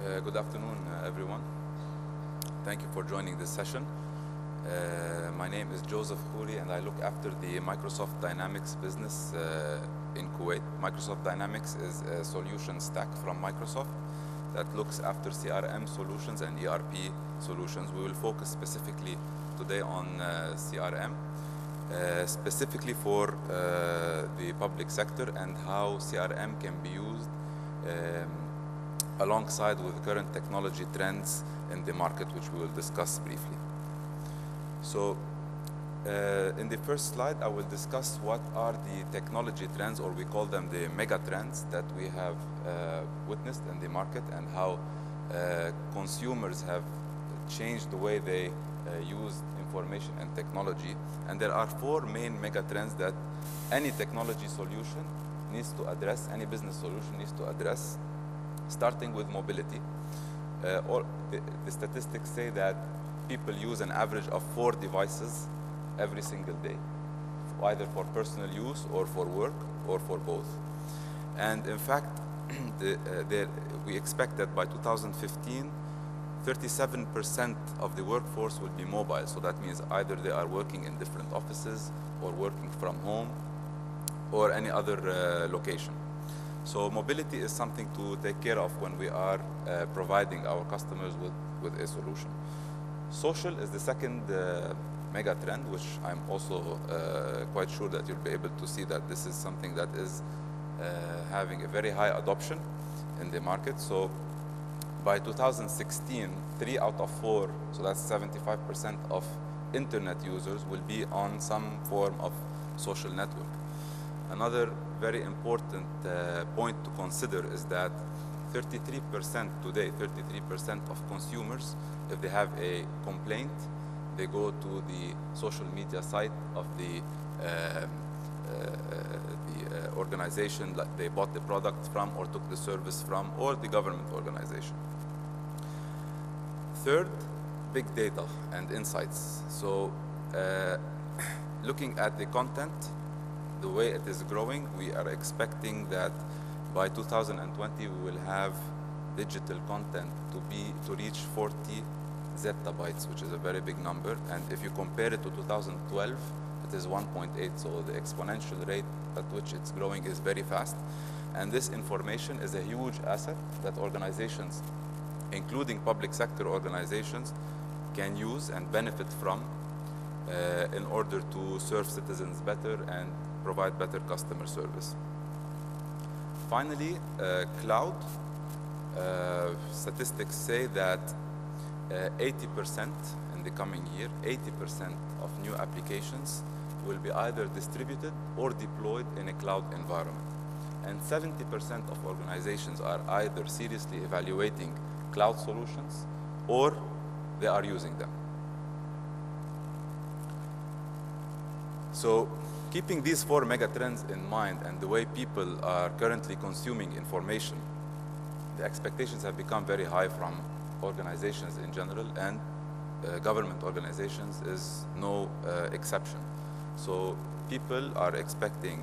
Good afternoon, everyone. Thank you for joining this session. My name is Joseph Khoury, and I look after the Microsoft Dynamics business in Kuwait. Microsoft Dynamics is a solution stack from Microsoft that looks after CRM solutions and ERP solutions. We will focus specifically today on CRM, specifically for the public sector and how CRM can be used alongside with current technology trends in the market, which we will discuss briefly. So in the first slide, I will discuss what are the technology trends, or we call them the mega trends, that we have witnessed in the market, and how consumers have changed the way they use information and technology. And there are four main mega trends that any technology solution needs to address, any business solution needs to address, starting with mobility. The statistics say that people use an average of 4 devices every single day, either for personal use or for work or for both. And in fact, we expect that by 2015, 37% of the workforce will be mobile. So that means either they are working in different offices or working from home or any other location. So mobility is something to take care of when we are providing our customers with a solution. Social is the second mega trend, which I'm also quite sure that you'll be able to see that this is something that is having a very high adoption in the market. So by 2016, 3 out of 4, so that's 75% of internet users will be on some form of social network. Another very important point to consider is that 33% today, 33% of consumers, if they have a complaint, they go to the social media site of the organization that they bought the product from or took the service from, or the government organization. Third, big data and insights. So looking at the content, the way it is growing, we are expecting that by 2020 we will have digital content to reach 40 zettabytes, which is a very big number. And if you compare it to 2012, it is 1.8. So the exponential rate at which it's growing is very fast. And this information is a huge asset that organizations, including public sector organizations, can use and benefit from in order to serve citizens better and provide better customer service. Finally, cloud. Statistics say that 80% in the coming year, 80% of new applications will be either distributed or deployed in a cloud environment. And 70% of organizations are either seriously evaluating cloud solutions or they are using them. So keeping these 4 mega trends in mind and the way people are currently consuming information, the expectations have become very high from organizations in general, and government organizations is no exception. So people are expecting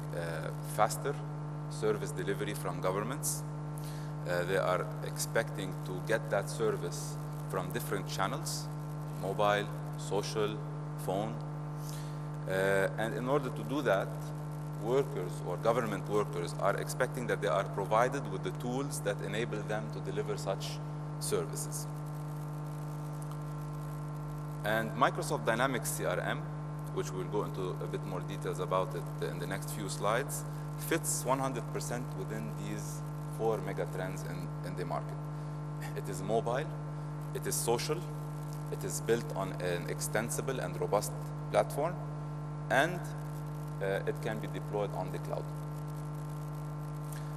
faster service delivery from governments. They are expecting to get that service from different channels, mobile, social, phone. And in order to do that, workers or government workers are expecting that they are provided with the tools that enable them to deliver such services. And Microsoft Dynamics CRM, which we'll go into a bit more details about it in the next few slides, fits 100% within these 4 mega trends in the market. It is mobile, it is social, it is built on an extensible and robust platform, and it can be deployed on the cloud.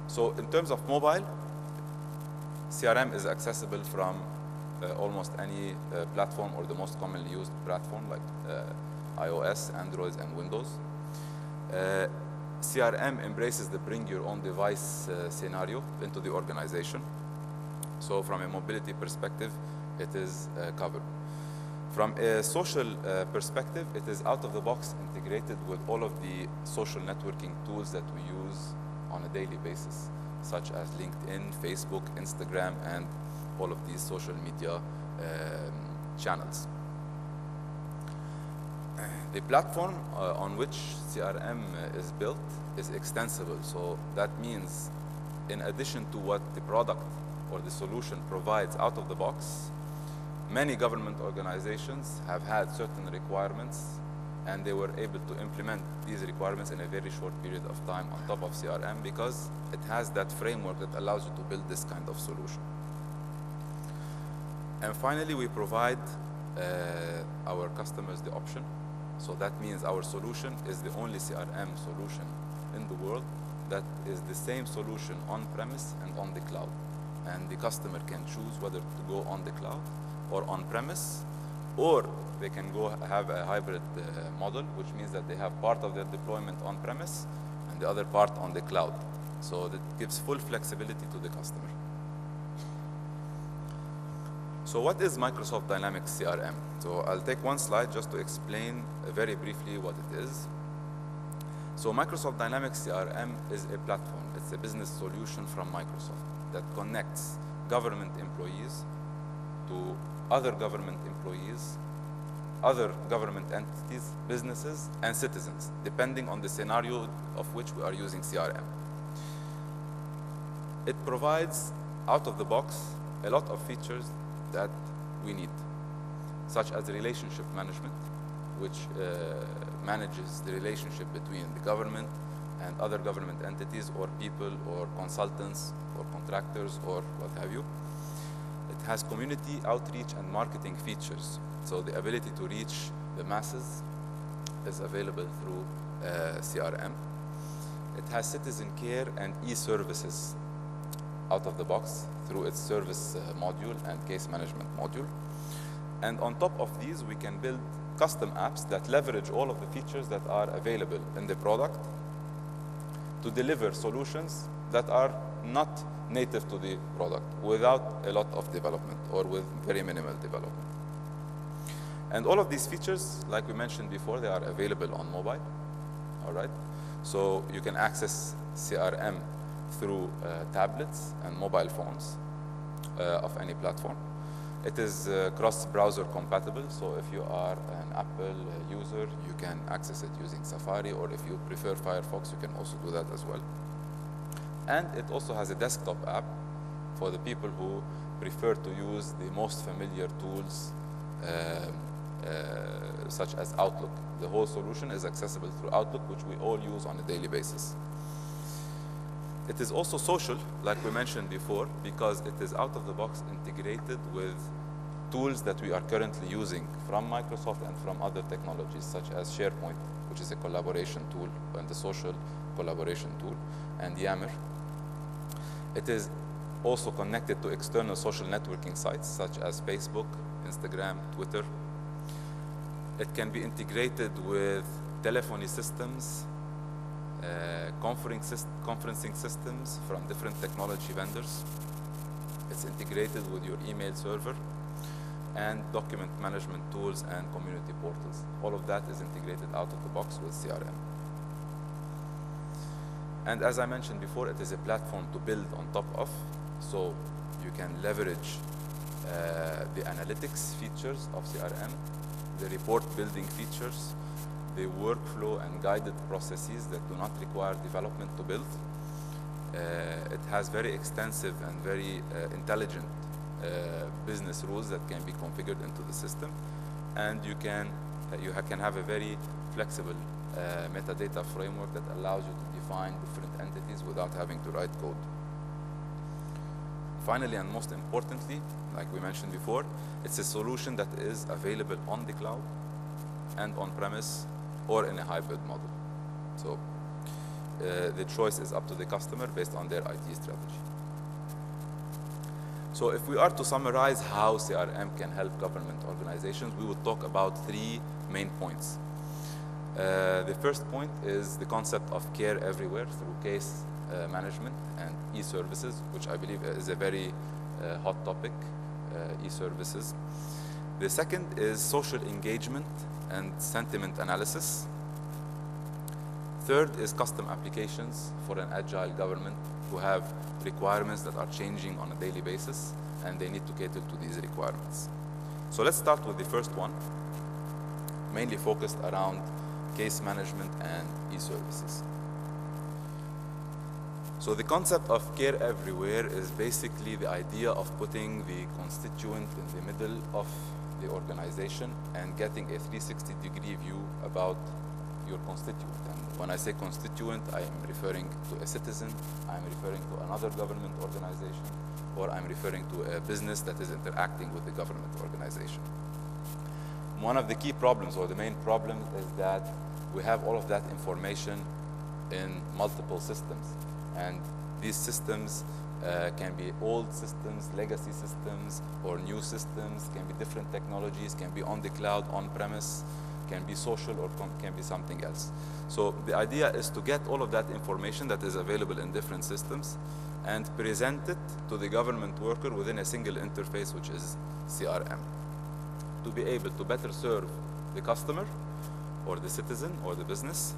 So in terms of mobile, CRM is accessible from almost any platform, or the most commonly used platform, like iOS, Android, and Windows. CRM embraces the bring your own device scenario into the organization. So from a mobility perspective, it is covered. From a social perspective, it is out of the box integrated with all of the social networking tools that we use on a daily basis, such as LinkedIn, Facebook, Instagram, and all of these social media channels. The platform on which CRM is built is extensible. So that means in addition to what the product or the solution provides out of the box, many government organizations have had certain requirements and they were able to implement these requirements in a very short period of time on top of CRM because it has that framework that allows you to build this kind of solution. And finally, we provide our customers the option. So that means our solution is the only CRM solution in the world that is the same solution on-premise and on the cloud. And the customer can choose whether to go on the cloud or on-premise, or they can go have a hybrid model, which means that they have part of their deployment on-premise and the other part on the cloud. So that gives full flexibility to the customer. So what is Microsoft Dynamics CRM? So I'll take one slide just to explain very briefly what it is. So Microsoft Dynamics CRM is a platform. It's a business solution from Microsoft that connects government employees to other government employees, other government entities, businesses, and citizens, depending on the scenario of which we are using CRM. It provides, out of the box, a lot of features that we need, such as relationship management, which manages the relationship between the government and other government entities or people or consultants or contractors or what have you. It has community outreach and marketing features. So the ability to reach the masses is available through CRM. It has citizen care and e-services out of the box through its service module and case management module. And on top of these, we can build custom apps that leverage all of the features that are available in the product to deliver solutions that are not native to the product without a lot of development or with very minimal development. And all of these features, like we mentioned before, they are available on mobile, all right? So you can access CRM through tablets and mobile phones of any platform. It is cross-browser compatible, so if you are an Apple user, you can access it using Safari, or if you prefer Firefox, you can also do that as well. And it also has a desktop app for the people who prefer to use the most familiar tools, such as Outlook. The whole solution is accessible through Outlook, which we all use on a daily basis. It is also social, like we mentioned before, because it is out of the box integrated with tools that we are currently using from Microsoft and from other technologies, such as SharePoint, which is a collaboration tool and a social collaboration tool, and Yammer. It is also connected to external social networking sites, such as Facebook, Instagram, Twitter. It can be integrated with telephony systems, conferencing systems from different technology vendors. It's integrated with your email server and document management tools and community portals. All of that is integrated out of the box with CRM. And as I mentioned before, it is a platform to build on top of, so you can leverage the analytics features of CRM, the report building features, the workflow and guided processes that do not require development to build. It has very extensive and very intelligent business rules that can be configured into the system, and you can have a very flexible metadata framework that allows you to define different entities without having to write code. Finally, and most importantly, like we mentioned before, it's a solution that is available on the cloud and on-premise or in a hybrid model. So the choice is up to the customer based on their IT strategy. So if we are to summarize how CRM can help government organizations, we would talk about three main points. The first point is the concept of care everywhere through case management and e-services, which I believe is a very hot topic, e-services. The second is social engagement and sentiment analysis. Third is custom applications for an agile government who have requirements that are changing on a daily basis. and they need to cater to these requirements. So let's start with the first one, mainly focused around case management and e-services. So the concept of care everywhere is basically the idea of putting the constituent in the middle of the organization and getting a 360-degree view about your constituent. And when I say constituent, I am referring to a citizen, I'm referring to another government organization, or I'm referring to a business that is interacting with the government organization. One of the key problems, or the main problem, is that we have all of that information in multiple systems. And these systems can be old systems, legacy systems, or new systems, can be different technologies, can be on the cloud, on-premise, can be social, or can be something else. So the idea is to get all of that information that is available in different systems and present it to the government worker within a single interface, which is CRM, to be able to better serve the customer, or the citizen, or the business,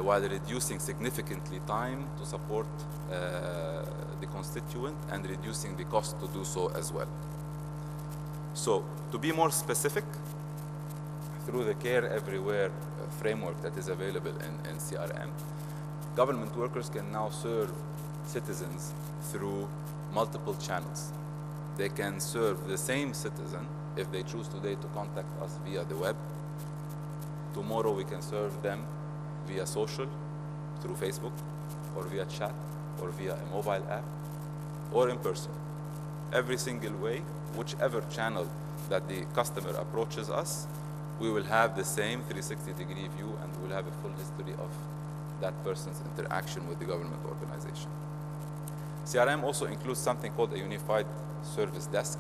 while reducing significantly time to support the constituent and reducing the cost to do so as well. So to be more specific, through the Care Everywhere framework that is available in CRM, government workers can now serve citizens through multiple channels. They can serve the same citizen if they choose today to contact us via the web. Tomorrow we can serve them via social, through Facebook, or via chat, or via a mobile app, or in person. Every single way, whichever channel that the customer approaches us, we will have the same 360-degree view, and we'll have a full history of that person's interaction with the government organization. CRM also includes something called a unified service desk,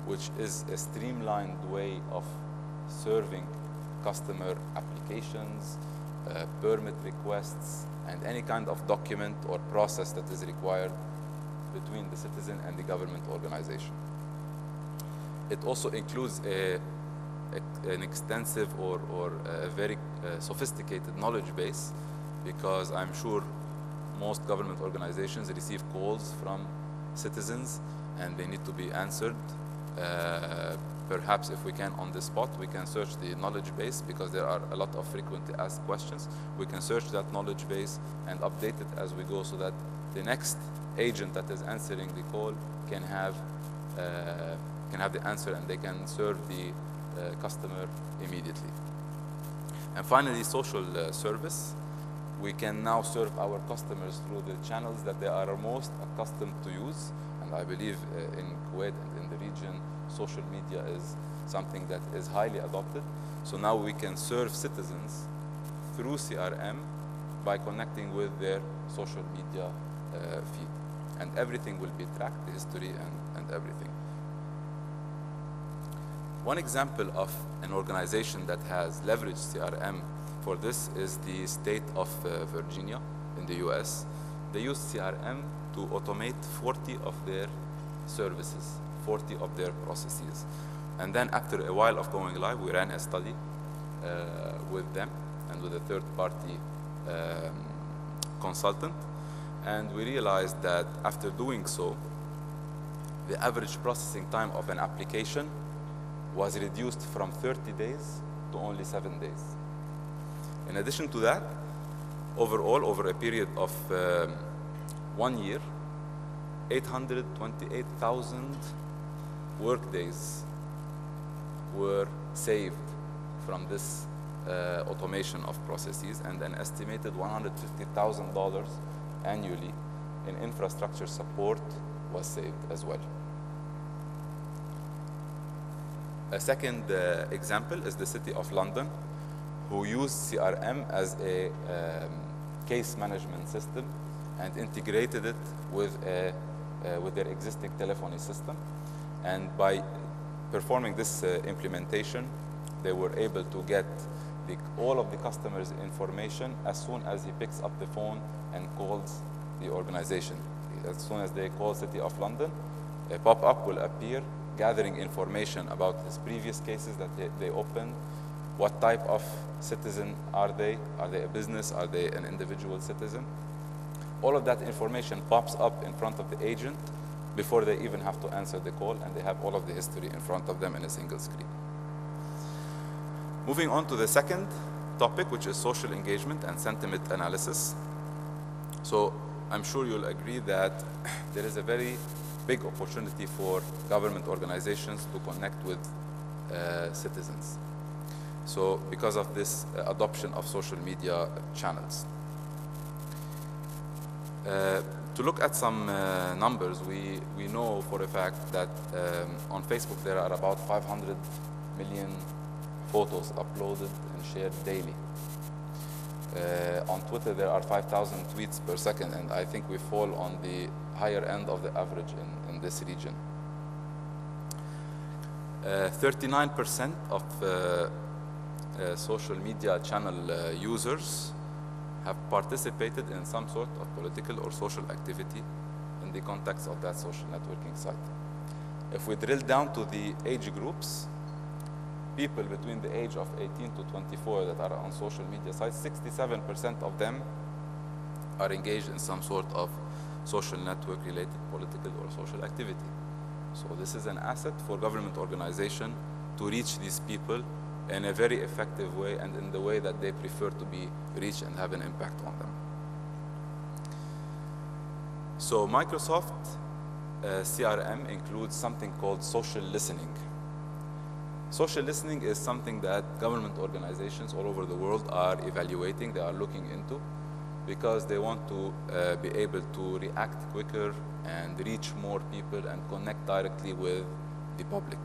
which is a streamlined way of serving customer applications, permit requests, and any kind of document or process that is required between the citizen and the government organization. It also includes an extensive or a very sophisticated knowledge base, because I'm sure most government organizations receive calls from citizens and they need to be answered. Perhaps if we can, on the spot, we can search the knowledge base, because there are a lot of frequently asked questions. We can search that knowledge base and update it as we go, so that the next agent that is answering the call can have the answer, and they can serve the customer immediately. And finally, social service. We can now serve our customers through the channels that they are most accustomed to use. And I believe in Kuwait and in the region, social media is something that is highly adopted. So now we can serve citizens through CRM by connecting with their social media feed. And everything will be tracked, the history and everything. One example of an organization that has leveraged CRM for this is the state of Virginia in the US. They use CRM to automate 40 of their services, 40 of their processes. And then after a while of going live, we ran a study with them and with a third-party consultant. And we realized that after doing so, the average processing time of an application was reduced from 30 days to only 7 days. In addition to that, overall, over a period of 1 year, 828,000 workdays were saved from this automation of processes, and an estimated $150,000 annually in infrastructure support was saved as well. A second example is the City of London, who used CRM as a case management system and integrated it with their existing telephony system. And by performing this implementation, they were able to get all of the customer's information as soon as he picks up the phone and calls the organization. As soon as they call City of London, a pop-up will appear gathering information about his previous cases that they opened, what type of citizen are they a business, are they an individual citizen? All of that information pops up in front of the agent before they even have to answer the call, and they have all of the history in front of them in a single screen. Moving on to the second topic, which is social engagement and sentiment analysis. So I'm sure you'll agree that there is a very big opportunity for government organizations to connect with citizens. So because of this adoption of social media channels. To look at some numbers, we know for a fact that on Facebook there are about 500 million photos uploaded and shared daily. On Twitter there are 5,000 tweets per second, and I think we fall on the higher end of the average in this region. 39% of social media channel users have participated in some sort of political or social activity in the context of that social networking site. If we drill down to the age groups, people between the age of 18 to 24 that are on social media sites, 67% of them are engaged in some sort of social network related political or social activity. So this is an asset for government organization to reach these people in a very effective way and in the way that they prefer to be reached and have an impact on them. So Microsoft CRM includes something called social listening. Social listening is something that government organizations all over the world are evaluating, they are looking into, because they want to be able to react quicker and reach more people and connect directly with the public.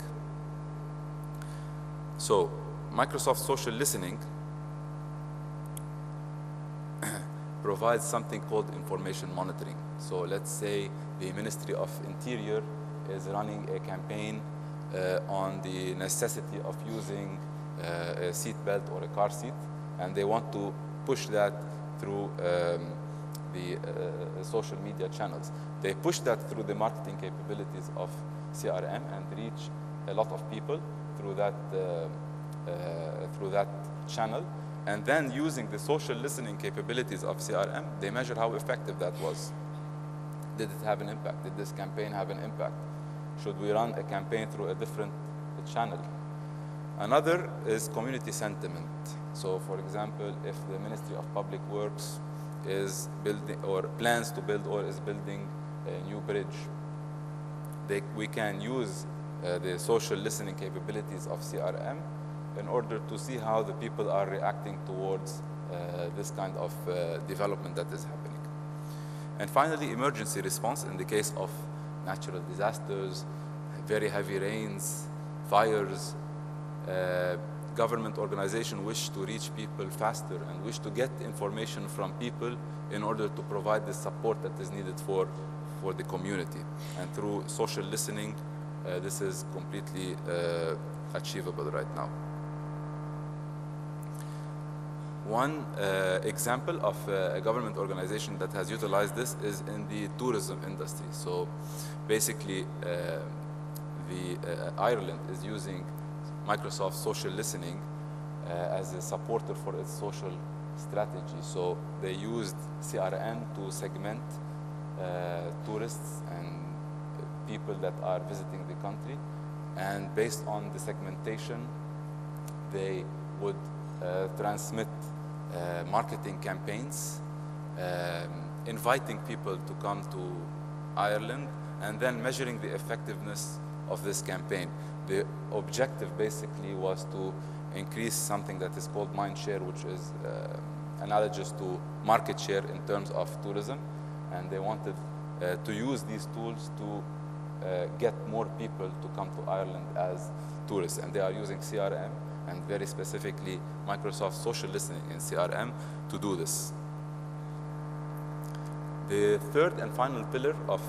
So Microsoft social listening provides something called information monitoring. So let's say the Ministry of Interior is running a campaign on the necessity of using a seat belt or a car seat, and they want to push that through the social media channels. They push that through the marketing capabilities of CRM and reach a lot of people through that channel, and then using the social listening capabilities of CRM, they measure how effective that was. Did it have an impact? Did this campaign have an impact? Should we run a campaign through a different channel? Another is community sentiment. So for example, if the Ministry of Public Works is building or plans to build or is building a new bridge, we can use the social listening capabilities of CRM in order to see how the people are reacting towards this kind of development that is happening. And finally, emergency response in the case of natural disasters, very heavy rains, fires. Government organizations wish to reach people faster and wish to get information from people in order to provide the support that is needed for the community. And through social listening, this is completely achievable right now. One example of a government organization that has utilized this is in the tourism industry. So basically, Ireland is using Microsoft social listening as a supporter for its social strategy. So they used CRM to segment tourists and people that are visiting the country, and based on the segmentation, they would transmit marketing campaigns, inviting people to come to Ireland, and then measuring the effectiveness of this campaign. The objective basically was to increase something that is called mind share, which is analogous to market share in terms of tourism, and they wanted to use these tools to get more people to come to Ireland as tourists, and they are using CRM and very specifically Microsoft social listening in CRM to do this. The third and final pillar of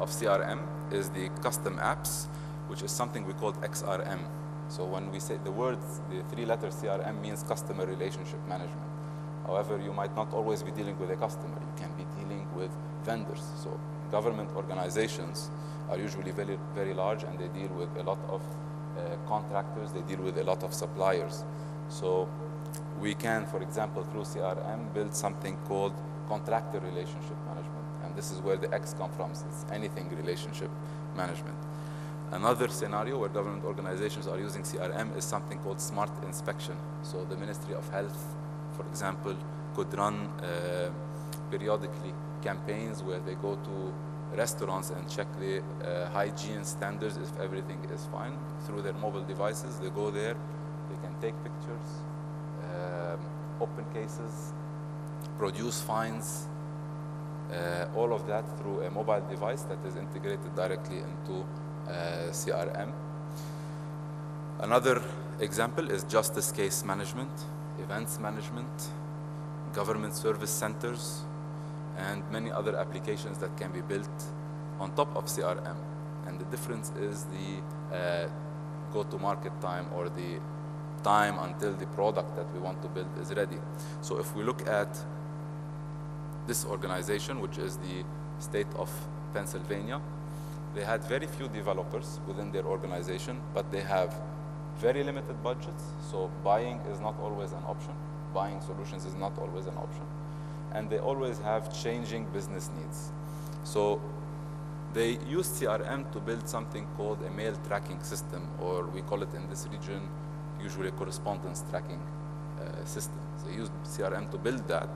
CRM is the custom apps, which is something we call XRM. So when we say the words, the three-letter CRM means customer relationship management. However, you might not always be dealing with a customer. You can be dealing with vendors. So government organizations are usually very, very large, and they deal with a lot of contractors, they deal with a lot of suppliers. So we can, for example, through CRM, build something called contractor relationship management. And And this is where the X comes from. It's anything relationship management. Another scenario where government organizations are using CRM is something called smart inspection. So the Ministry of Health, for example, could run periodically campaigns where they go to restaurants and check the hygiene standards if everything is fine. Through their mobile devices, they go there, they can take pictures, open cases, produce fines, all of that through a mobile device that is integrated directly into CRM. Another example is justice case management, events management, government service centers, and many other applications that can be built on top of CRM. And the difference is the go-to-market time, or the time until the product that we want to build is ready. So if we look at this organization, which is the state of Pennsylvania, they had very few developers within their organization, but they have very limited budgets, so buying is not always an option. Buying solutions is not always an option. And they always have changing business needs. So they used CRM to build something called a mail tracking system, or we call it in this region usually a correspondence tracking system. So they used CRM to build that,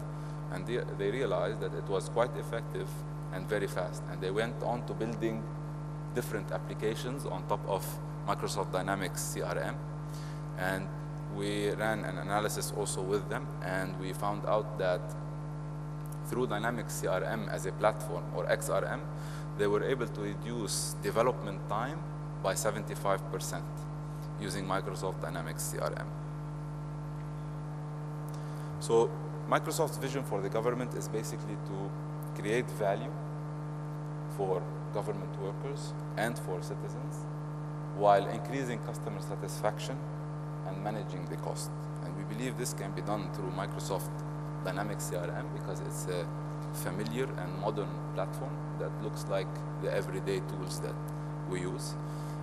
and they realized that it was quite effective and very fast. And they went on to building different applications on top of Microsoft Dynamics CRM. And we ran an analysis also with them, and we found out that through Dynamics CRM as a platform, or XRM, they were able to reduce development time by 75% using Microsoft Dynamics CRM. So Microsoft's vision for the government is basically to create value for government workers and for citizens, while increasing customer satisfaction and managing the cost. And we believe this can be done through Microsoft Dynamics CRM because it's a familiar and modern platform that looks like the everyday tools that we use.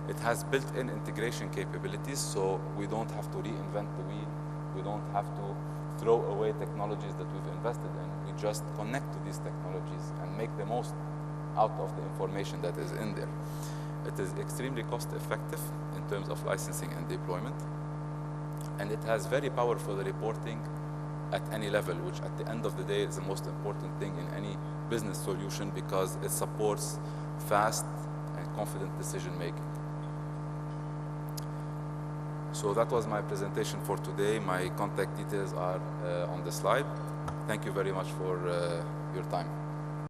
It has built-in integration capabilities, so we don't have to reinvent the wheel. We don't have to throw away technologies that we've invested in. We just connect to these technologies and make the most out of the information that is in there. It is extremely cost-effective in terms of licensing and deployment. And it has very powerful reporting at any level, which at the end of the day is the most important thing in any business solution, because it supports fast and confident decision making. So that was my presentation for today. My contact details are on the slide. Thank you very much for your time.